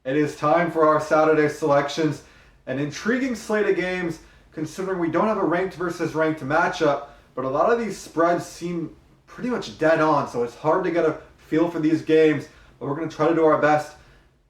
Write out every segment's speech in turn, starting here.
It is time for our Saturday selections. An intriguing slate of games, considering we don't have a ranked versus ranked matchup, but a lot of these spreads seem pretty much dead on, so it's hard to get a feel for these games, but we're going to try to do our best.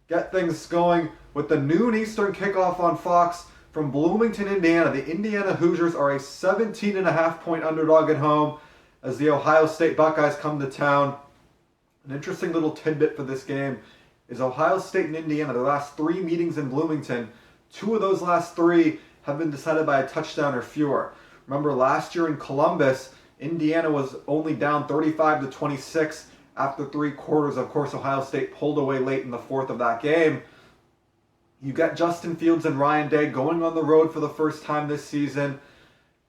Get things going with the noon Eastern kickoff on Fox from Bloomington, Indiana. The Indiana Hoosiers are a 17.5-point underdog at home as the Ohio State Buckeyes come to town. An interesting little tidbit for this game is Ohio State and Indiana, their last 3 meetings in Bloomington, 2 of those last 3 have been decided by a touchdown or fewer. Remember last year in Columbus, Indiana was only down 35-26 after 3 quarters. Of course, Ohio State pulled away late in the 4th of that game. You get Justin Fields and Ryan Day going on the road for the first time this season.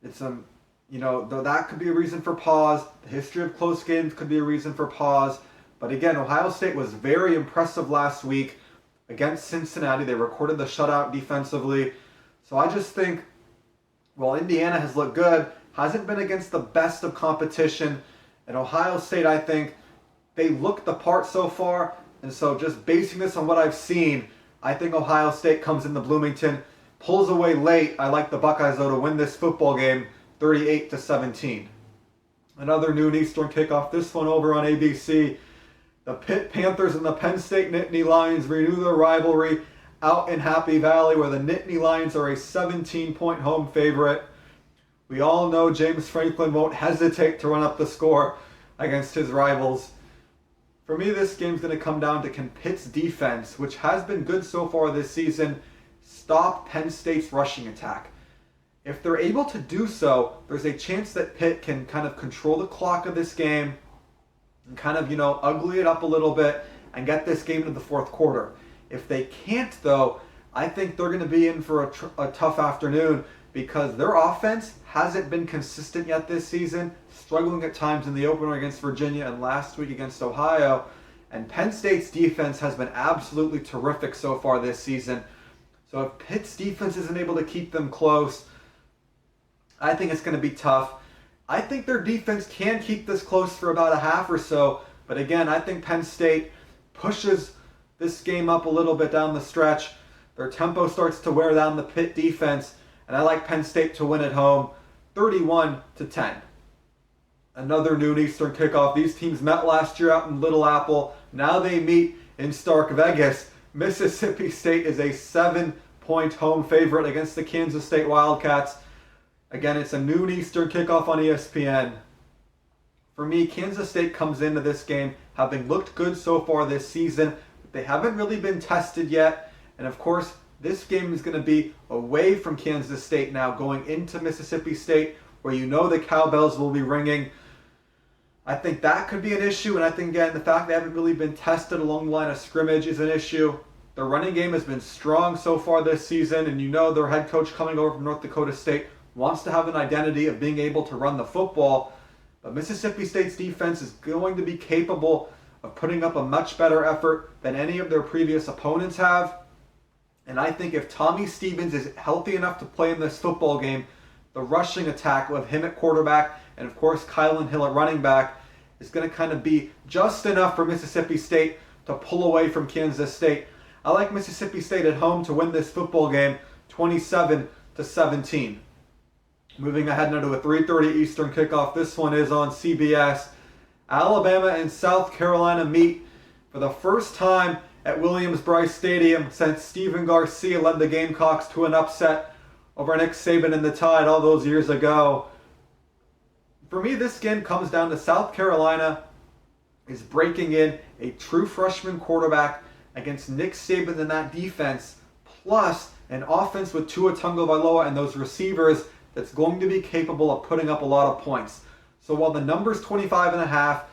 It's that could be a reason for pause. The history of close games could be a reason for pause. But again, Ohio State was very impressive last week against Cincinnati. They recorded the shutout defensively. So I just think, while Indiana has looked good, hasn't been against the best of competition. And Ohio State, I think, they look the part so far. And so just basing this on what I've seen, I think Ohio State comes into Bloomington, pulls away late. I like the Buckeyes, though, to win this football game 38-17. Another noon Eastern kickoff, this one over on ABC. The Pitt Panthers and the Penn State Nittany Lions renew their rivalry out in Happy Valley, where the Nittany Lions are a 17-point home favorite. We all know James Franklin won't hesitate to run up the score against his rivals. For me, this game's going to come down to can Pitt's defense, which has been good so far this season, stop Penn State's rushing attack. If they're able to do so, there's a chance that Pitt can kind of control the clock of this game and kind of, ugly it up a little bit and get this game into the 4th quarter. If they can't, though, I think they're going to be in for a tough afternoon because their offense hasn't been consistent yet this season, struggling at times in the opener against Virginia and last week against Ohio. And Penn State's defense has been absolutely terrific so far this season. So if Pitt's defense isn't able to keep them close, I think it's going to be tough. I think their defense can keep this close for about a half or so. But again, I think Penn State pushes this game up a little bit down the stretch. Their tempo starts to wear down the Pitt defense. And I like Penn State to win at home 31-10. Another noon Eastern kickoff. These teams met last year out in Little Apple. Now they meet in Stark Vegas. Mississippi State is a 7-point home favorite against the Kansas State Wildcats. Again, it's a noon Eastern kickoff on ESPN. For me, Kansas State comes into this game having looked good so far this season, but they haven't really been tested yet. And of course, this game is going to be away from Kansas State now, going into Mississippi State, where the cowbells will be ringing. I think that could be an issue, and I think, again, the fact they haven't really been tested along the line of scrimmage is an issue. Their running game has been strong so far this season, and their head coach coming over from North Dakota State wants to have an identity of being able to run the football. But Mississippi State's defense is going to be capable of putting up a much better effort than any of their previous opponents have. And I think if Tommy Stevens is healthy enough to play in this football game, the rushing attack with him at quarterback and, of course, Kylan Hill at running back is going to kind of be just enough for Mississippi State to pull away from Kansas State. I like Mississippi State at home to win this football game 27-17. Moving ahead now to a 3:30 Eastern kickoff. This one is on CBS. Alabama and South Carolina meet for the first time at Williams-Brice Stadium since Stephen Garcia led the Gamecocks to an upset over Nick Saban and the Tide all those years ago. For me, this game comes down to South Carolina is breaking in a true freshman quarterback against Nick Saban and that defense, plus an offense with Tua Tagovailoa and those receivers that's going to be capable of putting up a lot of points. So while the number's 25.5,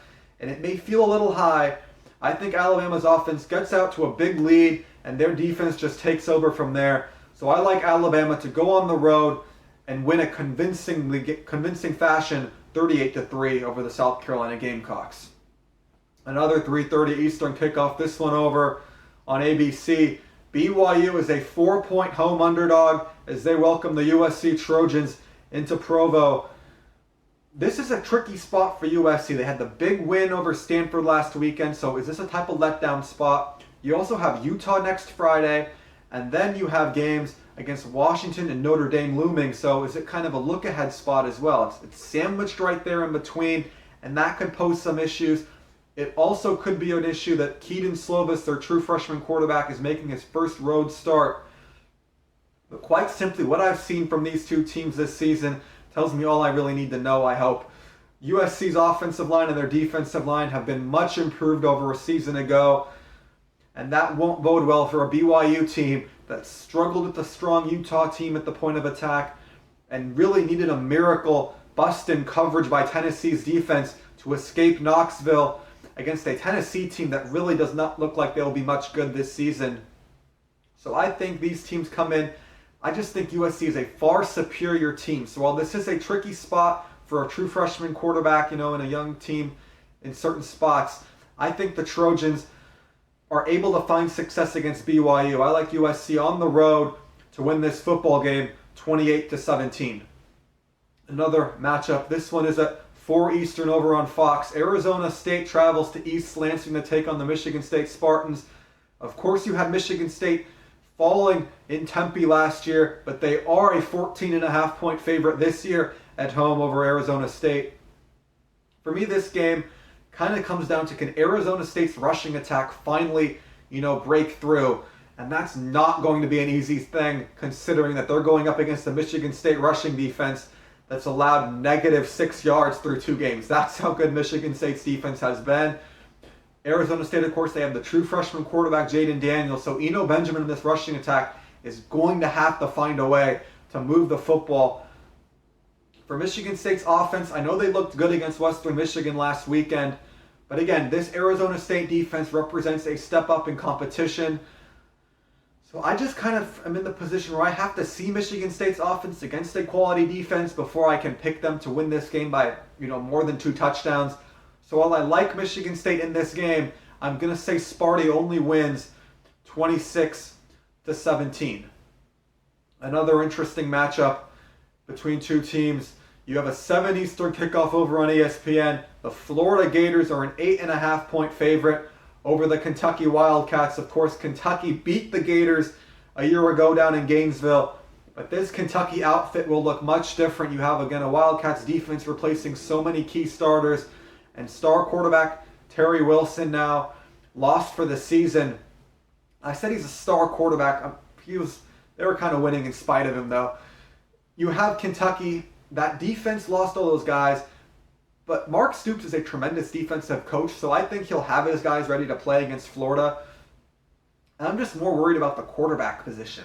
and it may feel a little high, I think Alabama's offense gets out to a big lead, and their defense just takes over from there. So I like Alabama to go on the road and win a convincing fashion, 38-3 over the South Carolina Gamecocks. Another 3:30 Eastern kickoff. This one over on ABC. BYU is a 4-point home underdog as they welcome the USC Trojans into Provo. This is a tricky spot for USC. They had the big win over Stanford last weekend, so is this a type of letdown spot? You also have Utah next Friday, and then you have games against Washington and Notre Dame looming. So is it kind of a look-ahead spot as well? It's sandwiched right there in between, and that could pose some issues. It also could be an issue that Keaton Slovis, their true freshman quarterback, is making his first road start. But quite simply, what I've seen from these two teams this season tells me all I really need to know, I hope. USC's offensive line and their defensive line have been much improved over a season ago, and that won't bode well for a BYU team that struggled with a strong Utah team at the point of attack and really needed a miracle bust-in coverage by Tennessee's defense to escape Knoxville against a Tennessee team that really does not look like they'll be much good this season. So I think these teams come in. I just think USC is a far superior team. So while this is a tricky spot for a true freshman quarterback, in a young team in certain spots, I think the Trojans are able to find success against BYU. I like USC on the road to win this football game 28-17. Another matchup. This one is at 4 Eastern over on Fox. Arizona State travels to East Lansing to take on the Michigan State Spartans. Of course, you had Michigan State falling in Tempe last year, but they are a 14.5-point favorite this year at home over Arizona State. For me, this game kind of comes down to, can Arizona State's rushing attack finally, break through? And that's not going to be an easy thing, considering that they're going up against the Michigan State rushing defense that's allowed negative 6 yards through 2 games. That's how good Michigan State's defense has been. Arizona State, of course, they have the true freshman quarterback, Jaden Daniels. So Eno Benjamin in this rushing attack is going to have to find a way to move the football. For Michigan State's offense, I know they looked good against Western Michigan last weekend. But again, this Arizona State defense represents a step up in competition. So I just kind of am in the position where I have to see Michigan State's offense against a quality defense before I can pick them to win this game by, more than 2 touchdowns. So while I like Michigan State in this game, I'm going to say Sparty only wins 26-17. Another interesting matchup between two teams. You have a 7 Eastern kickoff over on ESPN. The Florida Gators are an 8.5-point favorite over the Kentucky Wildcats. Of course, Kentucky beat the Gators a year ago down in Gainesville. But this Kentucky outfit will look much different. You have, again, a Wildcats defense replacing so many key starters. And star quarterback Terry Wilson now lost for the season. I said he's a star quarterback. They were kind of winning in spite of him, though. You have Kentucky. That defense lost all those guys. But Mark Stoops is a tremendous defensive coach, so I think he'll have his guys ready to play against Florida. And I'm just more worried about the quarterback position.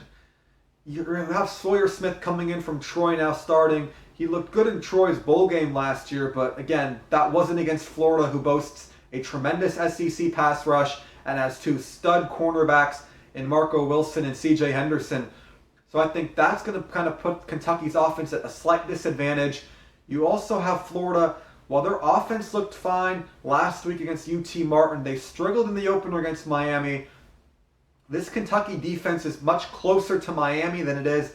You have Sawyer Smith coming in from Troy now starting. He looked good in Troy's bowl game last year, but again, that wasn't against Florida, who boasts a tremendous SEC pass rush and has 2 stud cornerbacks in Marco Wilson and CJ Henderson. So I think that's going to kind of put Kentucky's offense at a slight disadvantage. You also have Florida. While their offense looked fine last week against UT Martin, they struggled in the opener against Miami. This Kentucky defense is much closer to Miami than it is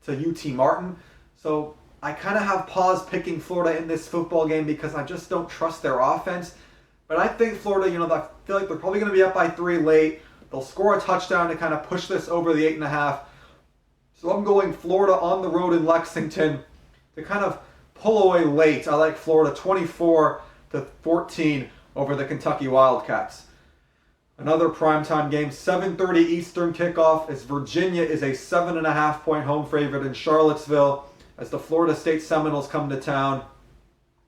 to UT Martin. So I kind of have pause picking Florida in this football game because I just don't trust their offense. But I think Florida, I feel like they're probably going to be up by 3 late. They'll score a touchdown to kind of push this over the 8.5. So I'm going Florida on the road in Lexington to kind of pull away late. I like Florida 24-14 over the Kentucky Wildcats. Another primetime game, 7:30 Eastern kickoff, as Virginia is a 7.5-point home favorite in Charlottesville as the Florida State Seminoles come to town.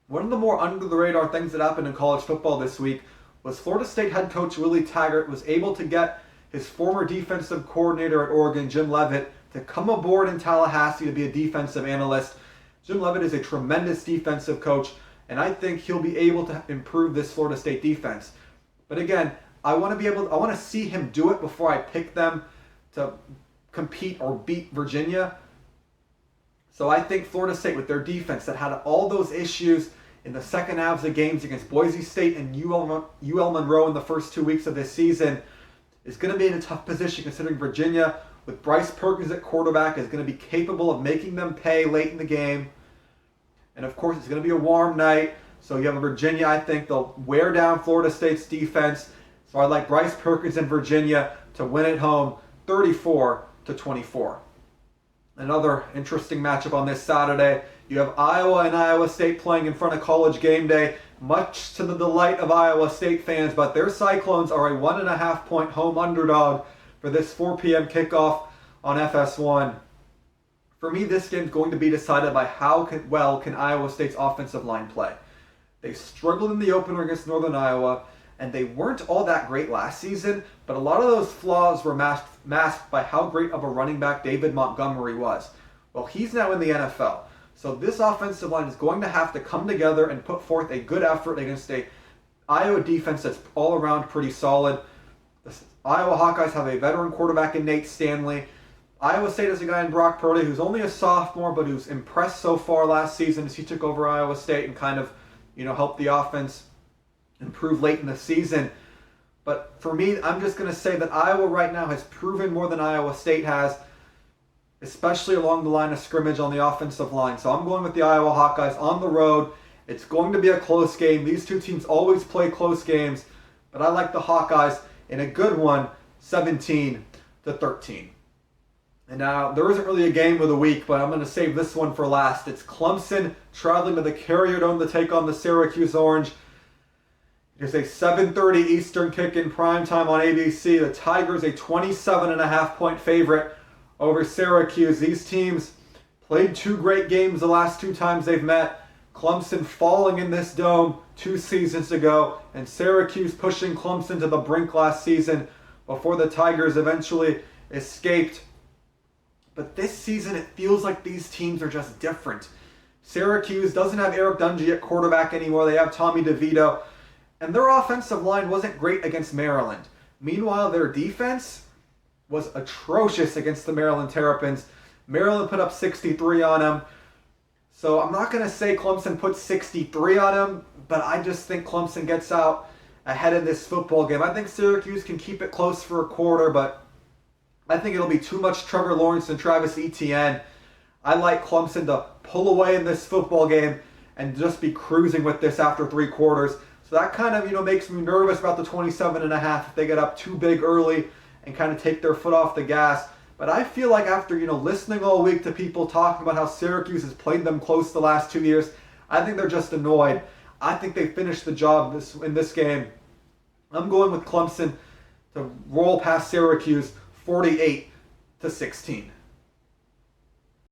One of the more under-the-radar things that happened in college football this week was Florida State head coach Willie Taggart was able to get his former defensive coordinator at Oregon, Jim Leavitt, to come aboard in Tallahassee to be a defensive analyst. Jim Leavitt is a tremendous defensive coach, and I think he'll be able to improve this Florida State defense. But again, I want to see him do it before I pick them to compete or beat Virginia. So I think Florida State, with their defense that had all those issues in the second halves of games against Boise State and UL Monroe in the first 2 weeks of this season, is going to be in a tough position, considering Virginia, with Bryce Perkins at quarterback, is going to be capable of making them pay late in the game. And of course, it's going to be a warm night. So you have Virginia, I think they'll wear down Florida State's defense. So I like Bryce Perkins and Virginia to win at home 34-24. Another interesting matchup on this Saturday. You have Iowa and Iowa State playing in front of College Game Day, much to the delight of Iowa State fans, but their Cyclones are a 1.5-point home underdog for this 4 p.m. kickoff on FS1. For me, this game is going to be decided by how well can Iowa State's offensive line play. They struggled in the opener against Northern Iowa, and they weren't all that great last season, but a lot of those flaws were masked by how great of a running back David Montgomery was. Well, he's now in the NFL. So this offensive line is going to have to come together and put forth a good effort against a Iowa defense that's all around pretty solid. The Iowa Hawkeyes have a veteran quarterback in Nate Stanley. Iowa State has a guy in Brock Purdy who's only a sophomore, but who's impressed so far last season as he took over Iowa State and kind of, helped the offense improve late in the season. But for me, I'm just going to say that Iowa right now has proven more than Iowa State has, especially along the line of scrimmage on the offensive line. So I'm going with the Iowa Hawkeyes on the road. It's going to be a close game. These two teams always play close games, but I like the Hawkeyes in a good one, 17-13. And now, there isn't really a game of the week, but I'm going to save this one for last. It's Clemson traveling to the Carrier Dome to take on the Syracuse Orange. It is a 7:30 Eastern kick in primetime on ABC. The Tigers a 27.5-point favorite over Syracuse. These teams played 2 great games the last 2 times they've met. Clemson falling in this dome 2 seasons ago, and Syracuse pushing Clemson to the brink last season before the Tigers eventually escaped. But this season, it feels like these teams are just different. Syracuse doesn't have Eric Dungy at quarterback anymore. They have Tommy DeVito. And their offensive line wasn't great against Maryland. Meanwhile, their defense was atrocious against the Maryland Terrapins. Maryland put up 63 on them. So I'm not going to say Clemson put 63 on them, but I just think Clemson gets out ahead in this football game. I think Syracuse can keep it close for a quarter, but I think it'll be too much Trevor Lawrence and Travis Etienne. I like Clemson to pull away in this football game and just be cruising with this after 3 quarters. So that kind of, makes me nervous about the 27.5 if they get up too big early and kind of take their foot off the gas. But I feel like after, listening all week to people talking about how Syracuse has played them close the last 2 years, I think they're just annoyed. I think they finished the job in this game. I'm going with Clemson to roll past Syracuse 48-16.